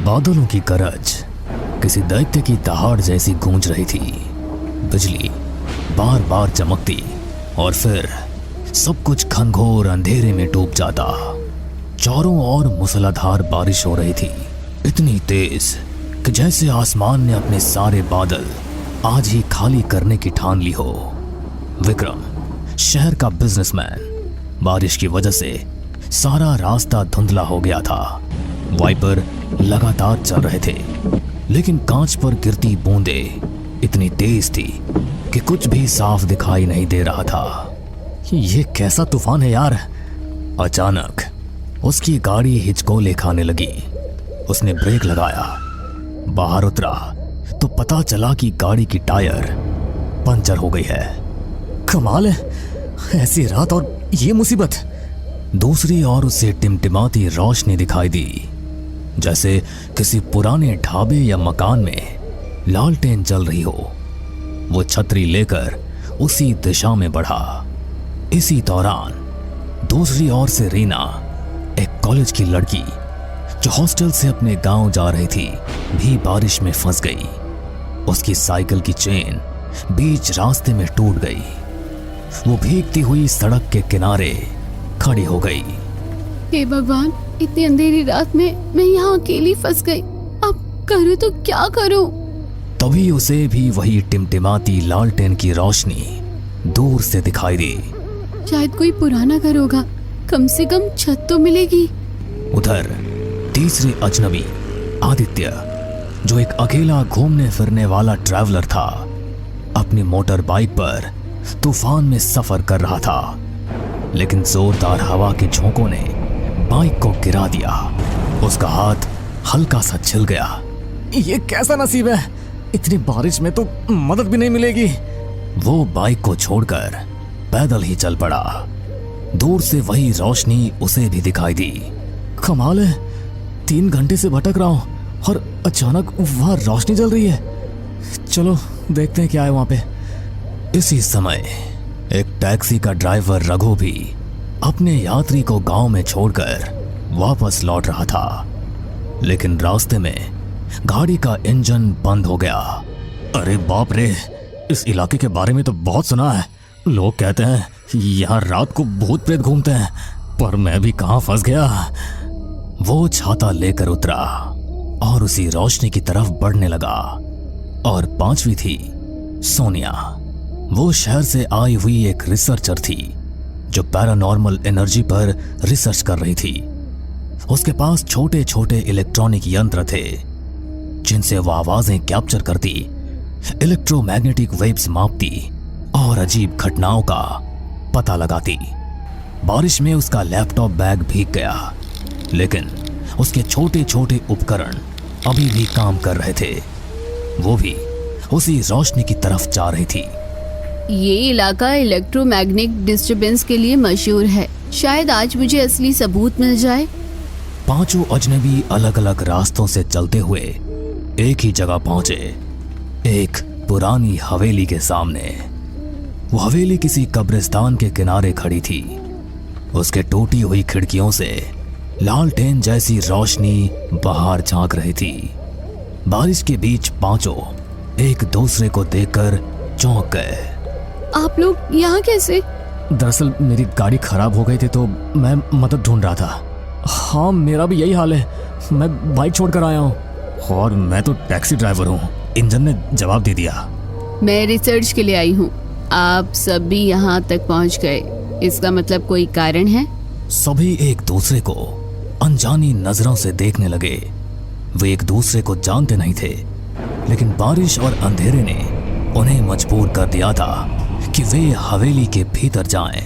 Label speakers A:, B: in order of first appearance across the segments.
A: बादलों की गरज किसी दैत्य की दहाड़ जैसी गूंज रही थी। बिजली बार बार चमकती और फिर सब कुछ घनघोर अंधेरे में डूब जाता। चारों ओर मूसलाधार बारिश हो रही थी, इतनी तेज कि जैसे आसमान ने अपने सारे बादल आज ही खाली करने की ठान ली हो। विक्रम, शहर का बिजनेसमैन, बारिश की वजह से सारा रास्ता धुंधला हो गया था। वाइपर लगातार चल रहे थे, लेकिन कांच पर गिरती बूंदें इतनी तेज थी कि कुछ भी साफ दिखाई नहीं दे रहा था। ये कैसा तूफान है यार। अचानक उसकी गाड़ी हिचकोले खाने लगी। उसने ब्रेक लगाया, बाहर उतरा तो पता चला कि गाड़ी की टायर पंचर हो गई है। कमाल है, ऐसी रात और ये मुसीबत। दूसरी ओर उसे टिमटिमाती रोशनी दिखाई दी, जैसे किसी पुराने ढाबे या मकान में लालटेन जल रही हो। वो छतरी लेकर उसी दिशा में बढ़ा। इसी दौरान दूसरी ओर से रीना, एक कॉलेज की लड़की जो हॉस्टल से अपने गांव जा रही थी, भी बारिश में फंस गई। उसकी साइकिल की चेन बीच रास्ते में टूट गई। वो भीगती हुई सड़क के किनारे खड़ी हो गई।
B: हे भगवान, इतनी अंधेरी रात में मैं यहाँ अकेली फंस गई। अब करूँ तो क्या करूँ?
A: तभी उसे भी वही टिमटिमाती लालटेन की रोशनी दूर से दिखाई दी।
B: शायद कोई पुराना घर होगा, कम से कम छत तो मिलेगी।
A: उधर तीसरे अजनबी आदित्य, जो एक अकेला घूमने फिरने वाला ट्रैवलर था, अपनी मोटर बाइक पर तूफान में सफर कर रहा था। लेकिन जोरदार हवा के झोंकों ने बाइक को गिरा दिया। उसका हाथ हल्का सा छिल गया।
C: ये कैसा नसीब है, इतनी बारिश में तो मदद भी नहीं मिलेगी।
A: वो बाइक को छोड़कर पैदल ही चल पड़ा। दूर से वही रोशनी उसे भी दिखाई दी।
C: कमाल है, 3 घंटे से भटक रहा हूँ और अचानक वहां रोशनी जल रही है। चलो देखते हैं क्या है वहां पे।
A: इसी समय एक टैक्सी का ड्राइवर रघु भी अपने यात्री को गांव में छोड़कर वापस लौट रहा था। लेकिन रास्ते में गाड़ी का इंजन बंद हो गया।
C: अरे बाप रे, इस इलाके के बारे में तो बहुत सुना है। लोग कहते हैं यहाँ रात को भूत प्रेत घूमते हैं, पर मैं भी कहाँ फंस गया।
A: वो छाता लेकर उतरा और उसी रोशनी की तरफ बढ़ने लगा। और पांचवी थी सोनिया। वो शहर से आई हुई एक रिसर्चर थी जो पैरानॉर्मल एनर्जी पर रिसर्च कर रही थी। उसके पास छोटे छोटे इलेक्ट्रॉनिक यंत्र थे जिनसे वो आवाजें कैप्चर करती, इलेक्ट्रोमैग्नेटिक वेव्स मापती और अजीब घटनाओं का पता लगाती। बारिश में उसका लैपटॉप बैग भीग गया, लेकिन उसके छोटे छोटे उपकरण अभी भी काम कर रहे थे। वो भी उसी रोशनी की तरफ जा रही थी।
B: ये इलाका इलेक्ट्रोमैग्नेटिक डिस्टरबेंस के लिए मशहूर है। शायद आज मुझे असली सबूत मिल जाए।
A: पांचों अजनबी अलग अलग रास्तों से चलते हुए एक ही जगह पहुंचे, एक पुरानी हवेली के सामने। वो हवेली किसी कब्रिस्तान के किनारे खड़ी थी। उसके टूटी हुई खिड़कियों से लालटेन जैसी रोशनी बाहर झांक रही थी। बारिश के बीच पांचों एक दूसरे को देखकर चौंक गए।
B: आप लोग यहाँ कैसे?
C: दरअसल मेरी गाड़ी खराब हो गई थी तो मैं मदद ढूंढ रहा था। हाँ, मेरा भी यही हाल है। मैं बाइक छोड़कर आया हूँ। और मैं तो टैक्सी ड्राइवर हूँ, इंजन ने जवाब दे दिया।
B: मैं रिसर्च के लिए आई हूँ। आप सब भी यहाँ तक पहुँच गए, इसका मतलब कोई कारण है?
A: सभी एक दूसरे को अनजानी नजरों से देखने लगे। वे एक दूसरे को जानते नहीं थे, लेकिन बारिश और अंधेरे ने उन्हें मजबूर कर दिया था कि वे हवेली के भीतर जाएं।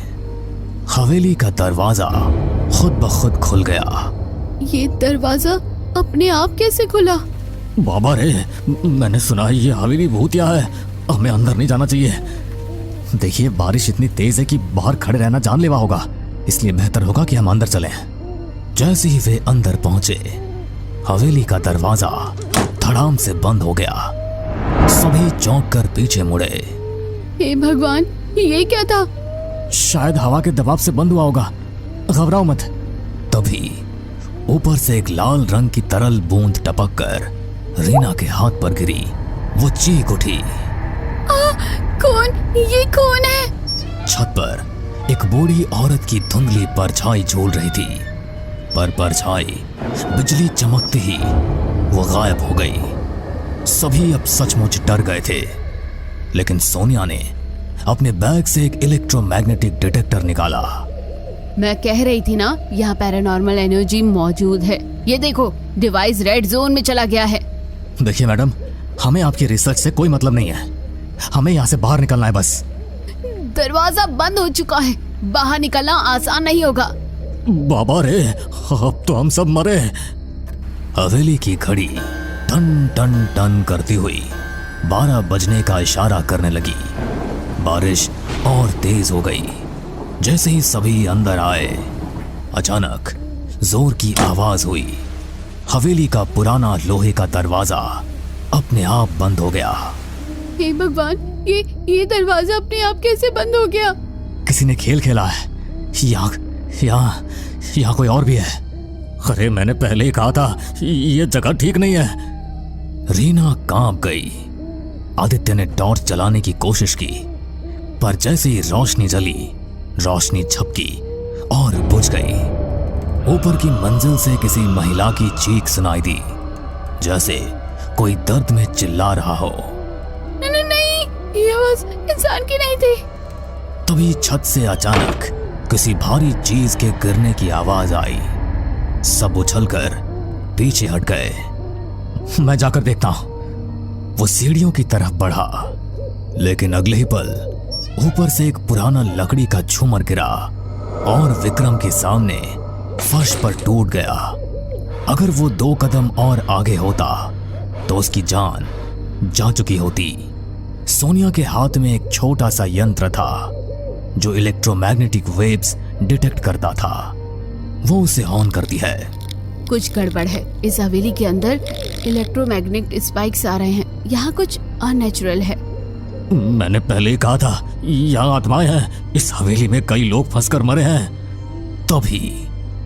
A: हवेली का दरवाजा खुद ब खुद खुल गया।
B: ये दरवाजा अपने आप कैसे खुला?
C: बाबा रे, मैंने सुना है ये हवेली भूतिया है, हमें अंदर नहीं जाना चाहिए। देखिए, बारिश इतनी तेज है कि बाहर खड़े रहना जानलेवा होगा, इसलिए बेहतर होगा कि हम अंदर चलें।
A: जैसे ही वे अंदर पहुंचे, हवेली का दरवाजा धड़ाम से बंद हो गया। सभी चौंक कर पीछे मुड़े।
B: हे भगवान, ये क्या था?
C: शायद हवा के दबाव से बंद हुआ होगा, घबराओ मत।
A: तभी ऊपर से एक लाल रंग की तरल बूंद टपक कर रीना के हाथ पर गिरी। वो चीख उठी।
B: कौन? ये कौन है?
A: छत पर एक बूढ़ी औरत की धुंधली परछाई झूल रही थी, पर परछाई बिजली चमकते ही वो गायब हो गई। सभी अब सचमुच डर गए थे, लेकिन सोनिया ने अपने बैग से एक इलेक्ट्रोमैग्नेटिक डिटेक्टर निकाला।
B: मैं कह रही थी ना, यहाँ पैरानॉर्मल एनर्जी मौजूद है। ये देखो, डिवाइस रेड जोन में चला गया है।
C: देखिए मैडम, हमें आपकी रिसर्च से कोई मतलब नहीं है, हमें यहाँ से बाहर निकलना है बस।
B: दरवाजा बंद हो चुका है, बाहर निकलना आसान नहीं होगा।
C: बाबा रे, अब तो हम सब मरे।
A: हवेली की घड़ी टन टन टन करती हुई 12 बजने का इशारा करने लगी। बारिश और तेज हो गई। जैसे ही सभी अंदर आए, अचानक जोर की आवाज हुई। हवेली का पुराना लोहे का दरवाजा अपने आप बंद हो गया।
B: हे भगवान, ये दरवाजा अपने आप कैसे बंद हो गया?
C: किसी ने खेल खेला है। यहाँ कोई और भी है। अरे मैंने पहले ही कहा था, ये जगह ठीक नहीं है।
A: रीना कांप गई। आदित्य ने टॉर्च जलाने की कोशिश की, पर जैसे ही रोशनी जली, रोशनी झपकी और बुझ गई। ऊपर की मंजिल से किसी महिला की चीख सुनाई दी, जैसे कोई दर्द में चिल्ला रहा हो।
B: नहीं, ये आवाज इंसान की नहीं थी।
A: तभी छत से अचानक किसी भारी चीज के गिरने की आवाज आई। सब उछलकर पीछे हट गए।
C: मैं जाकर देखता हूं।
A: वो सीढ़ियों की तरफ बढ़ा, लेकिन अगले ही पल ऊपर से एक पुराना लकड़ी का झूमर गिरा और विक्रम के सामने फर्श पर टूट गया। अगर वो 2 कदम और आगे होता तो उसकी जान जा चुकी होती। सोनिया के हाथ में एक छोटा सा यंत्र था जो इलेक्ट्रोमैग्नेटिक वेव्स डिटेक्ट करता था। वो उसे ऑन करती है।
B: कुछ गड़बड़ है। इस हवेली के अंदर इलेक्ट्रोमैग्नेटिक स्पाइक्स आ रहे हैं। यहाँ कुछ अननेचुरल है।
C: मैंने पहले ही कहा था, यहाँ आत्माएं हैं। इस हवेली में कई लोग फंसकर मरे हैं।
A: तभी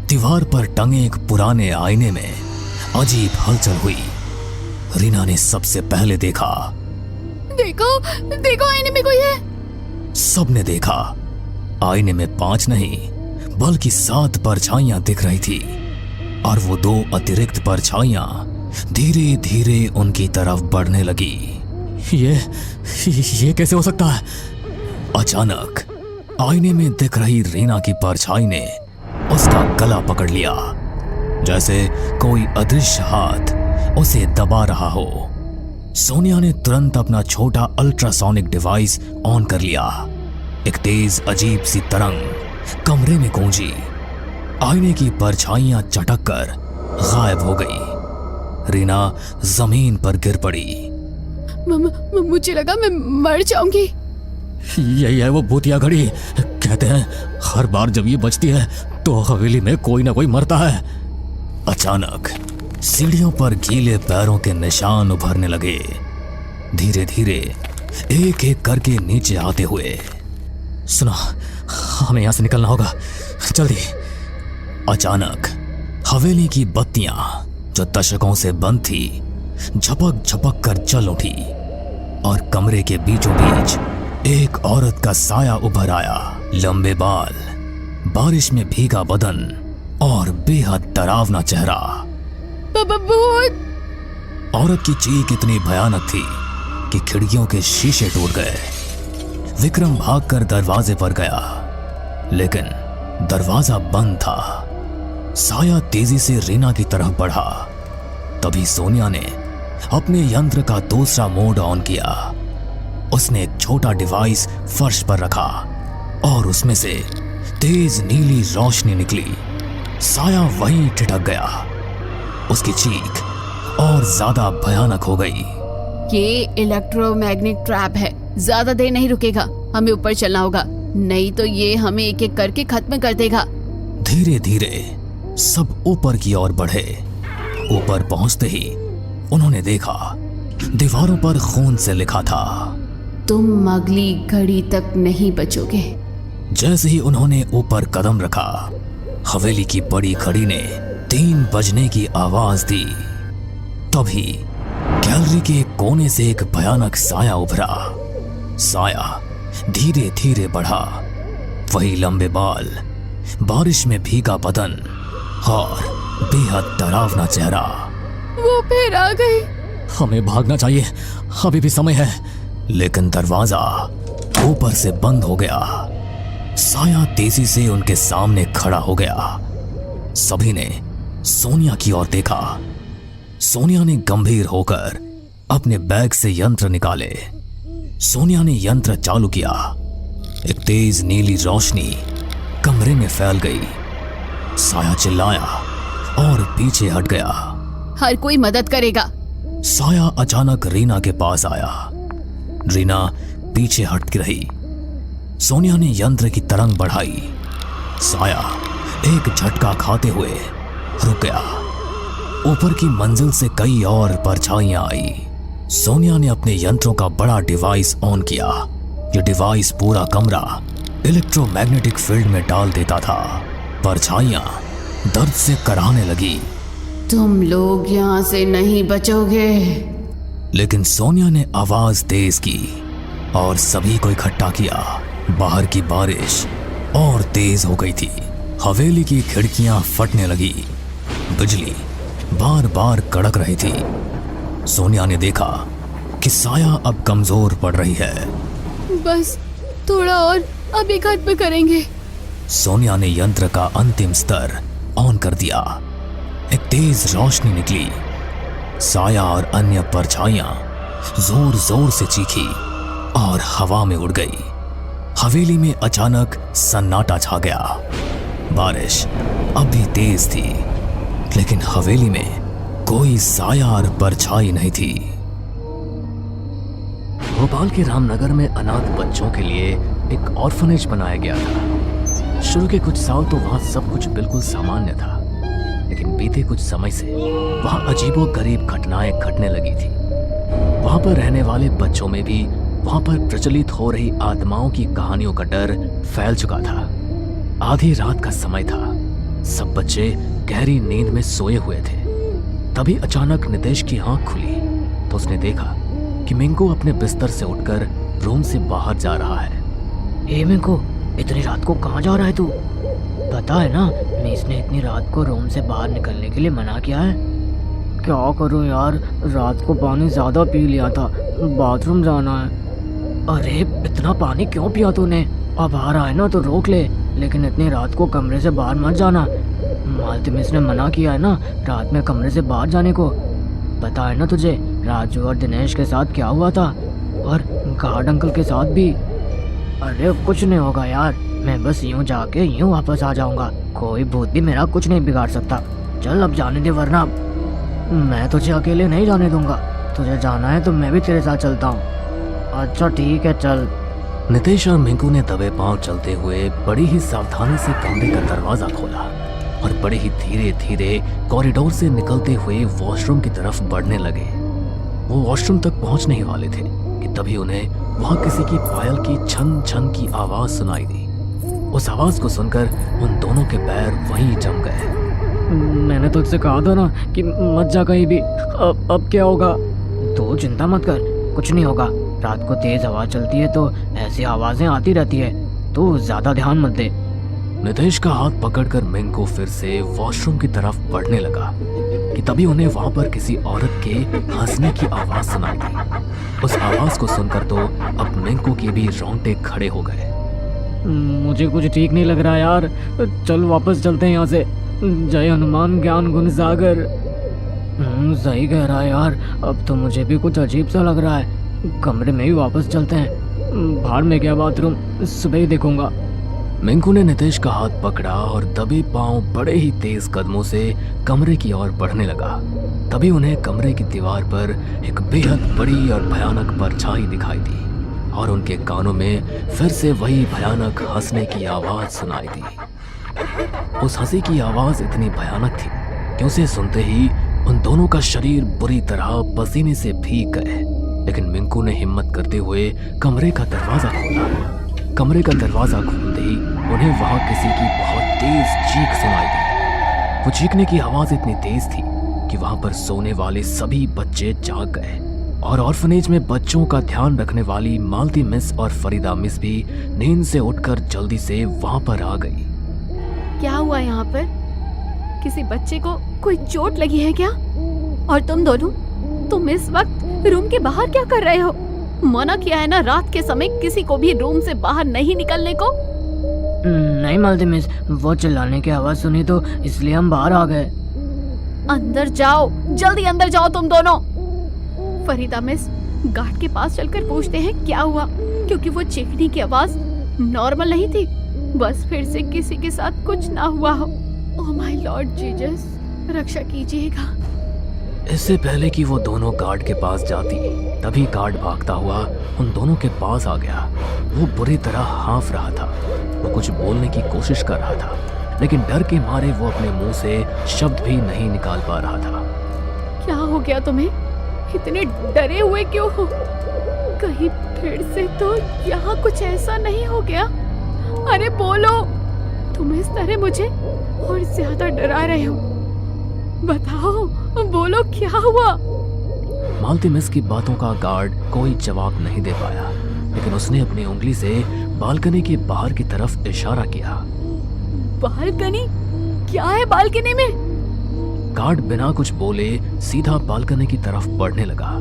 A: दीवार पर टंगे एक पुराने आईने में अजीब हलचल हुई। रीना ने सबसे पहले देखा।
B: देखो, आईने में कोई है।
A: सबने देखा। आईने में 5 नहीं बल्कि 7 परछाइयां दिख रही थी, और वो 2 अतिरिक्त परछाइयां धीरे धीरे उनकी तरफ बढ़ने लगी।
C: ये कैसे हो सकता है?
A: अचानक आईने में दिख रही रीना की परछाई ने उसका गला पकड़ लिया, जैसे कोई अदृश्य हाथ उसे दबा रहा हो। सोनिया ने तुरंत अपना छोटा अल्ट्रासोनिक डिवाइस ऑन कर लिया। एक तेज अजीब सी तरंग कमरे में गूंजी। आईने की परछाइयां चटक कर गायब हो गई। रीना जमीन पर गिर पड़ी।
B: मुझे लगा मैं मर जाऊंगी।
C: यही है वो भूतिया घड़ी। कहते हैं हर बार जब ये बजती है तो हवेली में कोई ना कोई मरता है।
A: अचानक सीढ़ियों पर गीले पैरों के निशान उभरने लगे, धीरे धीरे एक एक करके नीचे आते हुए।
C: सुनो, हमें यहाँ से निकलना होगा, जल्दी।
A: अचानक हवेली की बत्तियां जो दशकों से बंद थी झपक झपक कर जल उठी, और कमरे के बीचों बीच एक औरत का साया उभर आया। लंबे बाल, बारिश में भीगा बदन और बेहद डरावना चेहरा।
B: भूत!
A: औरत की चीख इतनी भयानक थी कि खिड़कियों के शीशे टूट गए। विक्रम भागकर दरवाजे पर गया, लेकिन दरवाजा बंद था। साया तेजी से रीना की तरफ बढ़ा। तभी सोनिया ने अपने यंत्र का दूसरा मोड ऑन किया। उसने एक छोटा डिवाइस फर्श पर रखा और उसमें से तेज नीली रोशनी निकली। साया वहीं ठिठक गया। उसकी चीख और ज्यादा भयानक हो गई।
B: ये इलेक्ट्रोमैग्नेटिक ट्रैप है, ज्यादा देर नहीं रुकेगा। हमें ऊपर चलना होगा, नहीं तो ये हमें एक एक करके खत्म कर देगा।
A: धीरे धीरे सब ऊपर की ओर बढ़े। ऊपर पहुंचते ही उन्होंने देखा दीवारों पर खून से लिखा था,
B: तुम अगली घड़ी तक नहीं बचोगे।
A: जैसे ही उन्होंने ऊपर कदम रखा, हवेली की बड़ी घड़ी ने 3 बजने की आवाज दी। तभी गैलरी के कोने से एक भयानक साया उभरा। साया धीरे धीरे बढ़ा। वही लंबे बाल, बारिश में भीगा बदन और बेहद डरावना चेहरा।
B: वो फिर आ गई।
C: हमें भागना चाहिए, अभी भी समय है।
A: लेकिन दरवाजा ऊपर से बंद हो गया। साया तेजी से उनके सामने खड़ा हो गया। सभी ने सोनिया की ओर देखा। सोनिया ने गंभीर होकर अपने बैग से यंत्र निकाले। सोनिया ने यंत्र चालू किया। एक तेज नीली रोशनी कमरे में फैल गई। साया चिल्लाया और पीछे हट गया।
B: हर कोई मदद करेगा।
A: साया अचानक रीना के पास आया। रीना पीछे हटती रही। सोनिया ने यंत्र की तरंग बढ़ाई। साया एक झटका खाते हुए रुक गया। ऊपर की मंजिल से कई और परछाइयां आई। सोनिया ने अपने यंत्रों का बड़ा डिवाइस ऑन किया। यह डिवाइस पूरा कमरा इलेक्ट्रोमैग्नेटिक फील्ड में डाल देता था। परछाइयां दर्द से कराहने लगी।
B: तुम लोग यहाँ से नहीं बचोगे।
A: लेकिन सोनिया ने आवाज तेज की और सभी को इकट्ठा किया। बाहर की बारिश और तेज हो गई थी। हवेली की खिड़कियां फटने लगी। बिजली बार बार कड़क रही थी। सोनिया ने देखा कि साया अब कमजोर पड़ रही है।
B: बस थोड़ा और, अभी खत्म करेंगे।
A: सोनिया ने यंत्र का अंतिम स्तर ऑन कर दिया। एक तेज रोशनी निकली। साया और अन्य परछाइयां जोर जोर से चीखी और हवा में उड़ गई। हवेली में अचानक सन्नाटा छा गया। बारिश अब भी तेज थी, लेकिन हवेली में कोई साया और परछाई नहीं थी।
C: भोपाल के रामनगर में अनाथ बच्चों के लिए एक ऑर्फनेज बनाया गया था। शुरू के कुछ साल तो वहाँ सब कुछ बिल्कुल सामान्य था, लेकिन बीते कुछ समय से वहाँ अजीबोगरीब घटनाएं घटने लगी थी। वहाँ पर रहने वाले बच्चों में भी वहाँ पर प्रचलित हो रही आत्माओं की कहानियों का डर फैल चुका था। आधी रात का समय था। सब बच्चे गहरी नींद में सोए हुए थे। तभी अचानक नितेश की आंख खुली तो उसने देखा कि मिंकू अपने बिस्तर से उठकर रूम से बाहर जा रहा है।
D: हे मिंकू, इतनी रात को कहाँ जा रहा है तू? पता है ना, मीस ने इतनी रात को रूम से बाहर निकलने के लिए मना किया है। क्या करूं यार, रात को पानी ज़्यादा पी लिया था, बाथरूम जाना है। अरे इतना पानी क्यों पिया तूने? अब आ रहा है ना तो रोक ले, लेकिन इतनी रात को कमरे से बाहर मत जाना। मालती मिस ने मना किया है ना रात में कमरे से बाहर जाने को। पता है ना तुझे राजू और दिनेश के साथ क्या हुआ था, और गार्ड अंकल के साथ भी। अरे कुछ नहीं होगा यार, मैं बस यूं जाके यूं वापस आ जाऊंगा। कोई भूत भी मेरा कुछ नहीं बिगाड़ सकता। चल अब जाने दे, वरना मैं तुझे अकेले नहीं जाने दूंगा। तुझे जाना है तो मैं भी तेरे साथ चलता हूँ। अच्छा ठीक है, चल।
C: नितेश और मिंकू ने दबे पांव चलते हुए बड़ी ही सावधानी से कमरे का दरवाजा खोला और बड़े ही धीरे धीरे कॉरिडोर से निकलते हुए वॉशरूम की तरफ बढ़ने लगे। वो वॉशरूम तक पहुंचने ही वाले थे कि तभी उन्हें वहां किसी की पायल की छन छन की आवाज सुनाई दी। उस आवाज को सुनकर उन दोनों के पैर वहीं जम गए।
D: मैंने तो तुझसे कहा था ना कि मत जा कहीं भी। अब क्या होगा? तो चिंता मत कर, कुछ नहीं होगा। रात को तेज हवा चलती है तो ऐसी आवाजें आती रहती है, तो ज्यादा ध्यान मत दे।
C: नितेश का हाथ पकड़कर मिंकू फिर से वॉशरूम की तरफ बढ़ने लगा कि तभी उन्हें वहां पर किसी औरत के हंसने की आवाज सुनाई दी। उस आवाज को सुनकर तो अब मिंकू के भी रोंगटे खड़े हो गए।
D: मुझे कुछ ठीक नहीं लग रहा यार, चल वापस चलते हैं यहाँ से। जय हनुमान ज्ञान गुण सागर। सही कह रहा है यार, अब तो मुझे भी कुछ अजीब सा लग रहा है। कमरे में ही वापस चलते हैं। बाहर में क्या बाथरूम, सुबह ही देखूंगा।
C: मिंकू ने नितेश का हाथ पकड़ा और दबे पांव बड़े ही तेज कदमों से कमरे की ओर बढ़ने लगा। तभी उन्हें कमरे की दीवार पर एक बेहद बड़ी और भयानक परछाई दिखाई दी और उनके कानों में फिर से वही भयानक हंसने की आवाज सुनाई दी। उस हंसी की आवाज इतनी भयानक थी कि उसे सुनते ही उन दोनों का शरीर बुरी तरह पसीने से भीग गए।
A: लेकिन मिंकू ने हिम्मत करते हुए कमरे का दरवाजा खोला। कमरे का दरवाजा खोलते ही उन्हें वहां किसी की बहुत तेज चीख सुनाई दी। वो चीखने की आवाज इतनी तेज थी कि वहां पर सोने वाले सभी बच्चे जाग गए और ऑर्फनेज में बच्चों का ध्यान रखने वाली मालती मिस और फरीदा मिस भी नींद से उठकर जल्दी से वहां पर आ गई।
B: क्या हुआ यहाँ पर? किसी बच्चे को कोई चोट लगी है क्या? और तुम दोनों, तुम इस वक्त रूम के बाहर क्या कर रहे हो? मना किया है ना रात के समय किसी को भी रूम से बाहर नहीं निकलने को।
D: नहीं मालती मिस, वो चिल्लाने की आवाज सुनी तो इसलिए हम बाहर आ गए।
B: अंदर जाओ, जल्दी अंदर जाओ तुम दोनों। फरीदा मिस, गार्ड के पास चलकर पूछते हैं क्या हुआ, क्योंकि वो चीखने की आवाज नॉर्मल नहीं थी। बस फिर से किसी के साथ कुछ ना हुआ हो। ओह माय लॉर्ड जीसस, रक्षा कीजिएगा।
A: इससे पहले कि वो दोनों गार्ड के पास जाती, तभी गार्ड भागता हुआ उन दोनों के पास आ गया। वो बुरी तरह हाँफ रहा था। वो कुछ बोलने की कोशिश कर रहा था, लेकिन डर के मारे वो अपने मुंह से शब्द भी नहीं निकाल पा रहा था।
B: क्या हो गया तुम्हें? इतने डरे हुए क्यों हो? कहीं फिर से तो यहाँ कुछ ऐसा नहीं हो गया? अरे बोलो, तुम इस तरह मुझे और ज्यादा डरा रहे हो। बताओ, बोलो क्या हुआ?
A: मालती मिस की बातों का गार्ड कोई जवाब नहीं दे पाया, लेकिन उसने अपनी उंगली से बालकनी के बाहर की तरफ इशारा किया।
B: बालकनी? क्या है बालकनी में?
A: गार्ड बिना कुछ बोले सीधा बालकनी की तरफ बढ़ने लगा।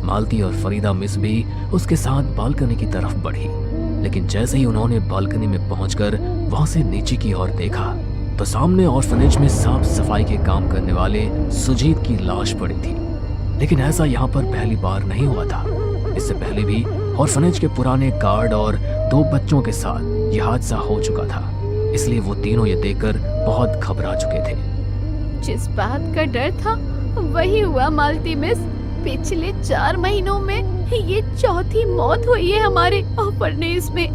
A: मालती और फरीदा मिस भी उसके साथ बालकनी की तरफ बढ़ी, लेकिन जैसे ही उन्होंने बालकनी में पहुंचकर वहां से नीचे की ओर देखा तो सामने ऑर्फनेज में साफ सफाई के काम करने वाले सुजीत की लाश पड़ी थी। लेकिन ऐसा यहाँ पर पहली बार नहीं हुआ था। इससे पहले भी ऑर्फनेज के पुराने गार्ड और 2 बच्चों के साथ यह हादसा हो चुका था, इसलिए वो तीनों ये देखकर बहुत घबरा चुके थे।
B: जिस बात का डर था वही हुआ मालती मिस। पिछले 4 महीनों में ये चौथी मौत हुई है हमारे ऑर्फनेज में।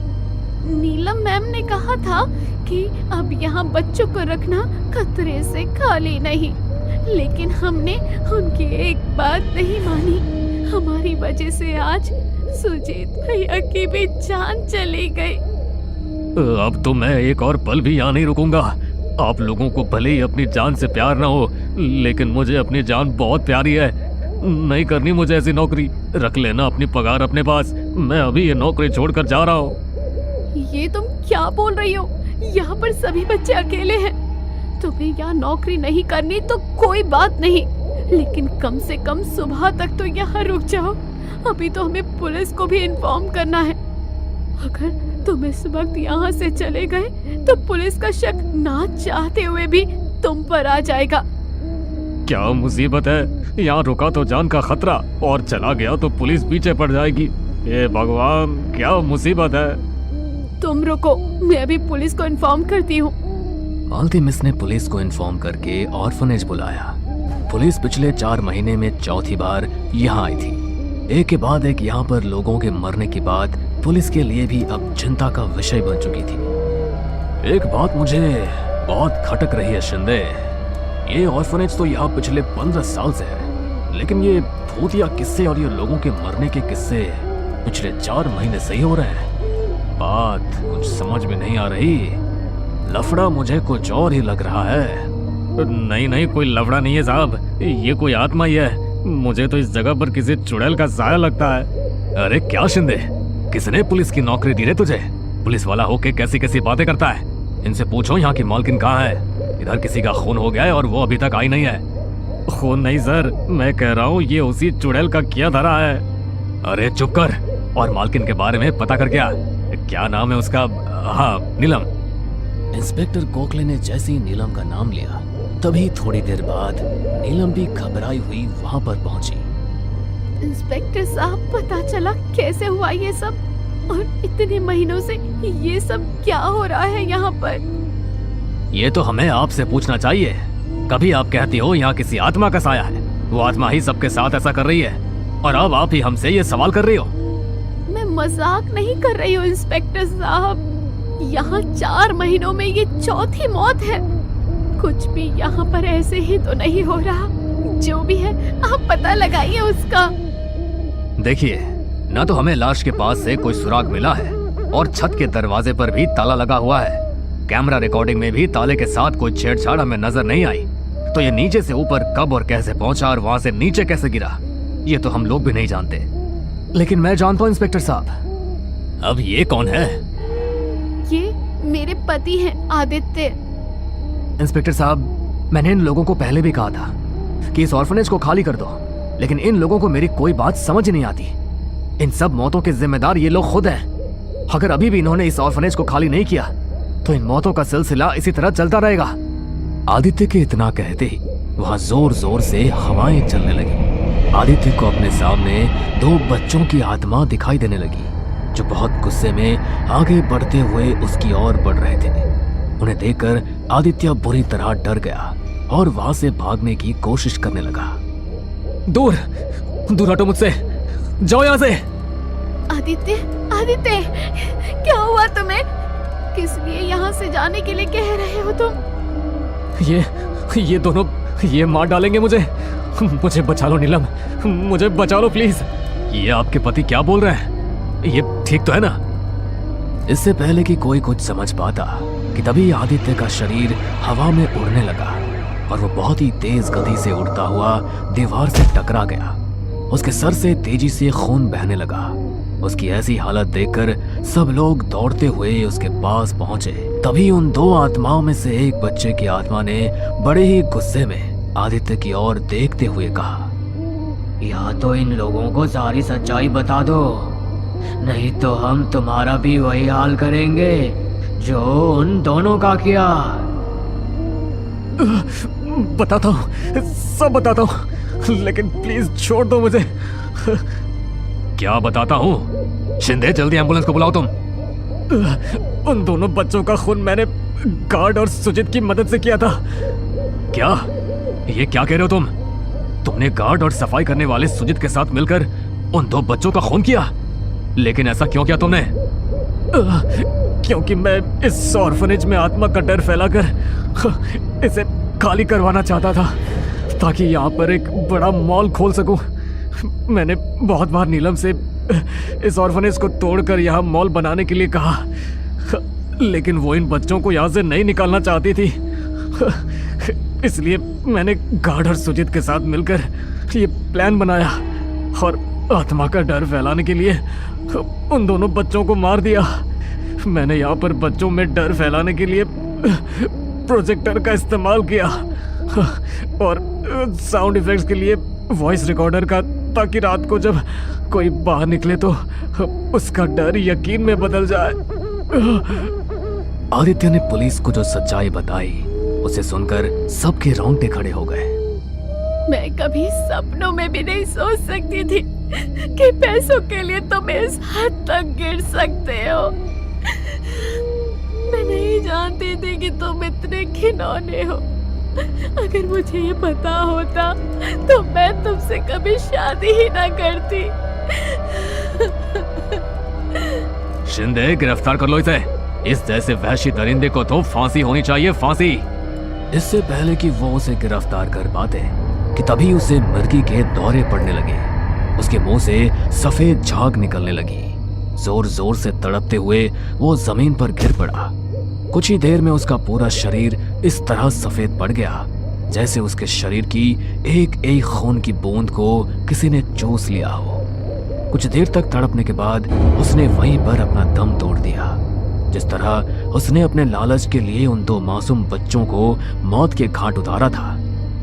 B: नीलम मैम ने कहा था कि अब यहाँ बच्चों को रखना खतरे से खाली नहीं, लेकिन हमने उनकी एक बात नहीं मानी। हमारी वजह से आज सुजीत भैया की भी जान चली गई।
C: अब तो मैं एक और पल भी यहाँ नहीं रुकूंगा। आप लोगों को भले ही अपनी जान से प्यार ना हो, लेकिन मुझे अपनी जान बहुत प्यारी है। नहीं करनी मुझे ऐसी नौकरी। रख लेना अपनी पगार अपने पास। मैं अभी ये नौकरी छोड़कर जा रहा हूँ।
B: ये तुम क्या बोल रही हो? यहाँ पर सभी बच्चे अकेले हैं। तुम्हें यहाँ नौकरी नहीं करनी तो कोई बात नहीं, लेकिन कम से कम सुबह तक तो यहाँ रुक जाओ। अभी तो हमें पुलिस को भी इन्फॉर्म करना है। अगर तुम इस वक्त यहाँ से चले गए तो पुलिस का शक ना चाहते हुए भी तुम पर आ जाएगा।
C: क्या मुसीबत है? यहाँ रुका तो जान का खतरा, और चला गया तो पुलिस पीछे पड़ जाएगी। हे भगवान, क्या मुसीबत है?
B: तुम रुको, मैं अभी पुलिस को इन्फॉर्म करती हूँ।
A: मालती मिस ने पुलिस को इन्फॉर्म करके ऑर्फनेज बुलाया। पुलिस पिछले 4 महीने में चौथी बार यहाँ आई थी। एक के बाद एक यहाँ पर लोगों के मरने की बात पुलिस के लिए भी अब चिंता का विषय बन चुकी थी। एक बात मुझे बहुत खटक रही है शिंदे। ये ऑर्फनेज तो यहाँ पिछले 15 साल से है, लेकिन ये भूतिया किस्से और ये लोगों के मरने के किस्से पिछले 4 महीने से ही हो रहे हैं। बात कुछ समझ में नहीं आ रही। लफड़ा मुझे कुछ और ही लग रहा है।
C: नहीं, कोई लफड़ा नहीं है साहब, ये कोई आत्मा ही है। मुझे तो इस जगह पर किसी चुड़ैल का साया लगता है।
A: अरे क्या शिंदे, किसने पुलिस की नौकरी दी रे तुझे? पुलिस वाला होके कैसी कैसी बातें करता है? इनसे पूछो यहाँ की मालकिन कहाँ है। इधर किसी का खून हो गया है और वो अभी तक आई नहीं है।
C: खून नहीं सर, मैं कह रहा हूँ ये उसी चुड़ैल का किया धरा है।
A: अरे चुप कर, और मालकिन के बारे में पता कर क्या नाम है उसका? हाँ, नीलम। इंस्पेक्टर कोकले ने जैसे ही नीलम का नाम लिया, तभी थोड़ी देर बाद नीलम भी घबराई हुई वहां पर पहुंची।
B: इंस्पेक्टर साहब, पता चला कैसे हुआ ये सब? और इतने महीनों से ये सब क्या हो रहा है यहाँ पर?
A: ये तो हमें आपसे पूछना चाहिए। कभी आप कहती हो यहाँ किसी आत्मा का साया है, वो आत्मा ही सबके साथ ऐसा कर रही है, और अब आप ही हमसे ये सवाल कर रही हो।
B: मैं मजाक नहीं कर रही हूँ इंस्पेक्टर साहब। यहाँ 4 महीनों में ये चौथी मौत है। कुछ भी यहाँ पर ऐसे ही तो नहीं हो रहा। जो भी है आप पता लगाइए उसका।
A: देखिए, ना तो हमें लाश के पास से कोई सुराग मिला है और छत के दरवाजे पर भी ताला लगा हुआ है। कैमरा रिकॉर्डिंग में भी ताले के साथ कोई छेड़छाड़ हमें नजर नहीं आई। तो ये नीचे से ऊपर कब और कैसे पहुंचा और वहां से नीचे कैसे गिरा, ये तो हम लोग भी नहीं जानते। लेकिन मैं जानता हूं इंस्पेक्टर साहब। अब ये कौन है?
B: ये मेरे पति हैं, आदित्य।
A: इंस्पेक्टर साहब, मैंने इन लोगों को पहले भी कहा था कि इस ऑर्फनेज को खाली कर दो, लेकिन इन लोगों को मेरी कोई बात समझ नहीं आती। इन सब मौतों के जिम्मेदार ये लोग खुद हैं। अगर अभी भी इन्होंने इस ऑर्फनेज को खाली नहीं किया तो इन मौतों का सिलसिला इसी तरह चलता रहेगा। आदित्य के इतना कहते ही वहां जोर जोर से हवाएं चलने लगी। आदित्य को अपने सामने 2 बच्चों की आत्मा दिखाई देने लगी, जो बहुत गुस्से में आगे बढ़ते हुए उसकी ओर बढ़ रहे थे। उन्हें देखकर आदित्य बुरी तरह डर गया और वहां से भागने की कोशिश करने लगा।
C: दूर दूर हटो मुझसे, जाओ यहाँ से।
B: आदित्य, आदित्य, क्या हुआ तुम्हें? किस लिए यहाँ से जाने के लिए कह रहे हो तुम?
C: ये दोनों ये मार डालेंगे मुझे। मुझे बचा लो नीलम, मुझे बचा लो प्लीज।
A: ये आपके पति क्या बोल रहे हैं? ये ठीक तो है ना? इससे पहले कि कोई कुछ समझ पाता कि तभी आदित्य का शरीर हवा में उड़ने लगा और वो बहुत ही तेज गति से उड़ता हुआ दीवार से टकरा गया। उसके सर से तेजी से खून बहने लगा। उसकी ऐसी हालत देखकर सब लोग दौड़ते हुए उसके पास पहुंचे। तभी उन 2 आत्माओं में से एक बच्चे की आत्मा ने बड़े ही गुस्से में आदित्य की ओर देखते हुए कहा,
D: या तो इन लोगों को सारी सच्चाई बता दो, नहीं तो हम तुम्हारा भी वही हाल करेंगे जो उन दोनों का किया।
C: बताता हूँ, सब बताता हूँ, लेकिन प्लीज छोड़ दो मुझे।
A: क्या बताता हूँ? शिंदे, जल्दी एम्बुलेंस को बुलाओ तुम।
C: उन दोनों बच्चों का खून मैंने गार्ड और सुजित की मदद से किया था।
A: क्या? ये क्या कह रहे हो तुम? तुमने गार्ड और सफाई करने वाले सुजित के साथ मिलकर उन 2 बच्चों का खून किया? लेकिन ऐसा क्यों किया तुमने?
C: क्योंकि मैं इस ऑर्फनेज में आत्मा का डर फैलाकर इसे खाली करवाना चाहता था, ताकि यहाँ पर एक बड़ा मॉल खोल सकूं। मैंने बहुत बार नीलम से इस ऑर्फनेज को तोड़कर यहाँ मॉल बनाने के लिए कहा, लेकिन वो इन बच्चों को यहाँ से नहीं निकालना चाहती थी। इसलिए मैंने गार्ड और सुजित के साथ मिलकर ये प्लान बनाया और आत्मा का डर फैलाने के लिए उन दोनों बच्चों को मार दिया। मैंने यहाँ पर बच्चों में डर फैलाने के लिए प्रोजेक्टर का इस्तेमाल किया और साउंड इफेक्ट्स के लिए वॉइस रिकॉर्डर का, ताकि रात को जब कोई बाहर निकले तो उसका डर यकीन में बदल जाए।
A: आदित्य ने पुलिस को जो सच्चाई बताई, उसे सुनकर सबके रोंगटे खड़े हो गए।
B: मैं कभी सपनों में भी नहीं सोच सकती थी कि पैसों के लिए तुम इस हद तक गिर सकते हो। मैं नहीं जानती थी कि तुम इतने घिनौने हो। अगर मुझे ये पता होता तो मैं तुमसे कभी शादी ही ना करती।
A: शिंदे, गिरफ्तार कर लो इसे। इस जैसे वहशी दरिंदे को तो फांसी होनी चाहिए, फांसी। इससे पहले कि वो उसे गिरफ्तार कर पाते कि तभी उसे मिर्गी के दौरे पड़ने लगे। उसके मुंह से सफेद झाग निकलने लगी। जोर जोर से तड़पते हुए वो जमीन पर गिर पड़ा। कुछ ही देर में उसका पूरा शरीर इस तरह सफेद पड़ गया जैसे उसके शरीर की एक एक खून की बूंद को किसी ने चूस लिया हो। कुछ देर तक तड़पने के बाद उसने वहीं पर अपना दम तोड़ दिया। जिस तरह उसने अपने लालच के लिए उन 2 मासूम बच्चों को मौत के घाट उतारा था,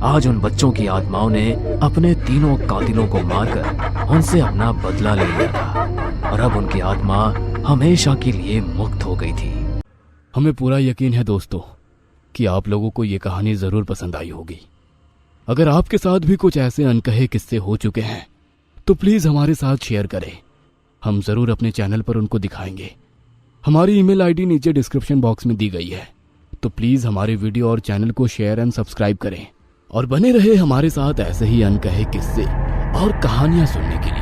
A: आज उन बच्चों की आत्माओं ने अपने 3 कातिलों को मारकर उनसे अपना बदला ले लिया था और अब उनकी आत्मा हमेशा के लिए मुक्त हो गई थी।
E: हमें पूरा यकीन है दोस्तों कि आप लोगों को ये कहानी ज़रूर पसंद आई होगी। अगर आपके साथ भी कुछ ऐसे अनकहे किस्से हो चुके हैं तो प्लीज़ हमारे साथ शेयर करें। हम ज़रूर अपने चैनल पर उनको दिखाएंगे। हमारी ईमेल आईडी नीचे डिस्क्रिप्शन बॉक्स में दी गई है, तो प्लीज़ हमारे वीडियो और चैनल को शेयर एंड सब्सक्राइब करें और बने रहे हमारे साथ ऐसे ही अनकहे किस्से और कहानियाँ सुनने के लिए।